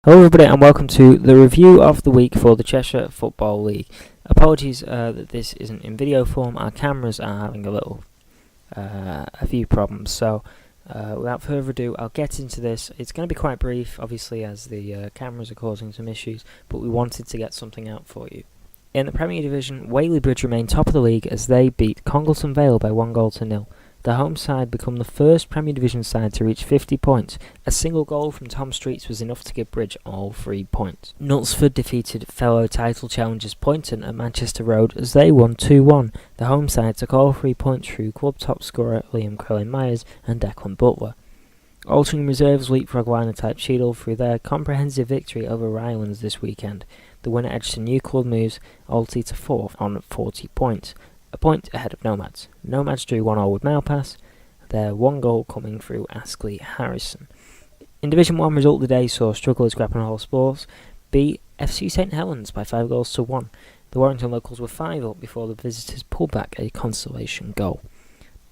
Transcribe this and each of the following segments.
Hello everybody and welcome to the review of the week for the Cheshire Football League. Apologies that this isn't in video form. Our cameras are having a few problems, so without further ado I'll get into this. It's going to be quite brief obviously as the cameras are causing some issues, but we wanted to get something out for you. In the Premier Division, Whaley Bridge remain top of the league as they beat Congleton Vale by 1-0. The home side become the first Premier Division side to reach 50 points. A single goal from Tom Streets was enough to give Bridge all 3 points. Knutsford defeated fellow title challengers Poynton at Manchester Road as they won 2-1. The home side took all 3 points through club top scorer Liam Crellin-Myers and Declan Butler. Altering reserves leapfrog liner-type Cheadle through their comprehensive victory over Rylands this weekend. The winner edged to new club moves Alty to 4th on 40 points. A point ahead of Nomads. Nomads drew 1-1 with Malpass, their one goal coming through Askley Harrison. In Division 1, result of the day saw strugglers Grappenhall Sports beat FC St Helens by 5-1. The Warrington locals were 5 up before the visitors pulled back a consolation goal.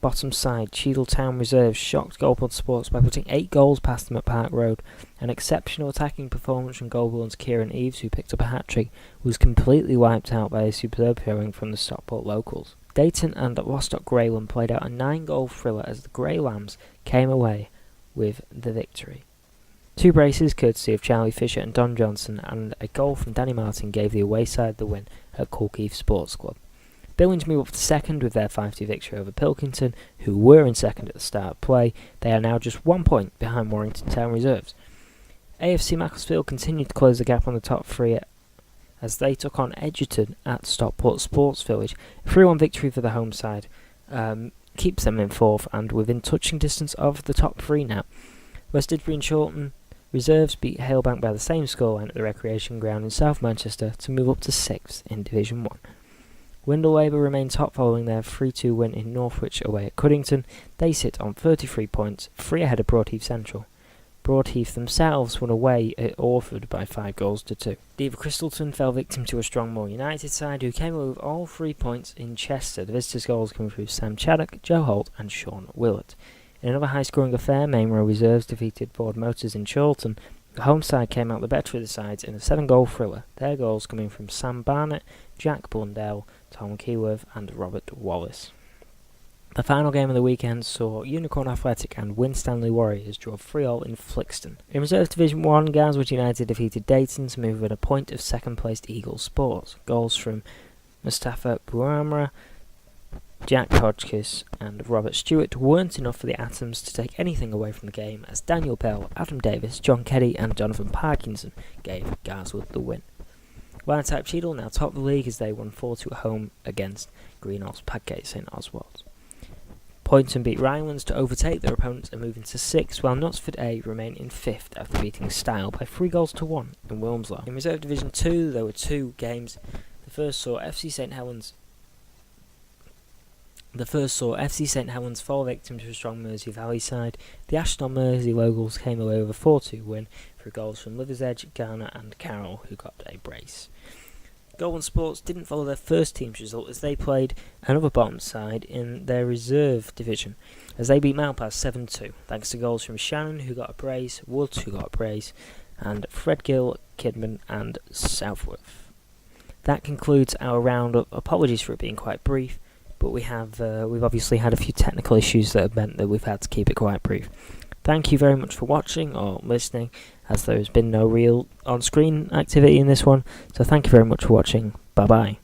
Bottom side, Cheadle Town Reserves shocked Goldblood Sports by putting 8 goals past them at Park Road. An exceptional attacking performance from Goldblood's Kieran Eves, who picked up a hat-trick, was completely wiped out by a superb showing from the Stockport locals. Dayton and Lostock Greyland played out a 9-goal thriller as the Grey Lambs came away with the victory. 2 braces courtesy of Charlie Fisher and Don Johnson, and a goal from Danny Martin gave the away side the win at Colkeith Sports Club. Billings move up to second with their 5-2 victory over Pilkington, who were in second at the start of play. They are now just 1 point behind Warrington Town Reserves. AFC Macclesfield continued to close the gap on the top 3 as they took on Edgerton at Stockport Sports Village. A 3-1 victory for the home side keeps them in 4th and within touching distance of the top 3 now. West Didsbury and Chorlton Reserves beat Halebank by the same scoreline at the Recreation Ground in South Manchester to move up to 6th in Division 1. Windle Labour remain top following their 3-2 win in Northwich away at Cuddington. They sit on 33 points, 3 ahead of Broadheath Central. Broadheath themselves won away at Orford by 5-2. Diva Christleton fell victim to a strong Moore United side who came away with all 3 points in Chester. The visitors' goals coming through Sam Chaddock, Joe Holt and Sean Willett. In another high-scoring affair, Main Row Reserves defeated Ford Motors in Chorlton. The home side came out the better of the sides in a 7-goal thriller, their goals coming from Sam Barnett, Jack Blundell, Tom Keyworth and Robert Wallace. The final game of the weekend saw Unicorn Athletic and Winstanley Warriors draw 3-3 in Flixton. In Reserve Division 1, Garswood United defeated Dayton to move within a point of second-placed Eagle Sports. Goals from Mustafa Buamra, Jack Hodgkiss and Robert Stewart weren't enough for the Atoms to take anything away from the game as Daniel Bell, Adam Davis, John Keddy and Jonathan Parkinson gave Garswood the win. Liner-type Cheadle now top of the league as they won 4-2 at home against Greenhorse Padgate St Oswald's. Poynton beat Rylands to overtake their opponents and move into 6th, while Knutsford A remain in 5th after beating Style by 3-1 in Wilmslow. In Reserve Division 2 there were 2 games. The first saw FC St Helens fall victim to a strong Mersey Valley side. The Ashton-on-Mersey locals came away with a 4-2 win through goals from Liversedge, Garner and Carroll, who got a brace. Goldwyn Sports didn't follow their first team's result as they played another bottom side in their reserve division as they beat Malpass 7-2 thanks to goals from Shannon, who got a brace, Woods, who got a brace, and Fred Gill, Kidman and Southworth. That concludes our roundup. Apologies for it being quite brief, but we've obviously had a few technical issues that have meant that we've had to keep it quite brief. Thank you very much for watching or listening, as there has been no real on-screen activity in this one, so thank you very much for watching. Bye bye.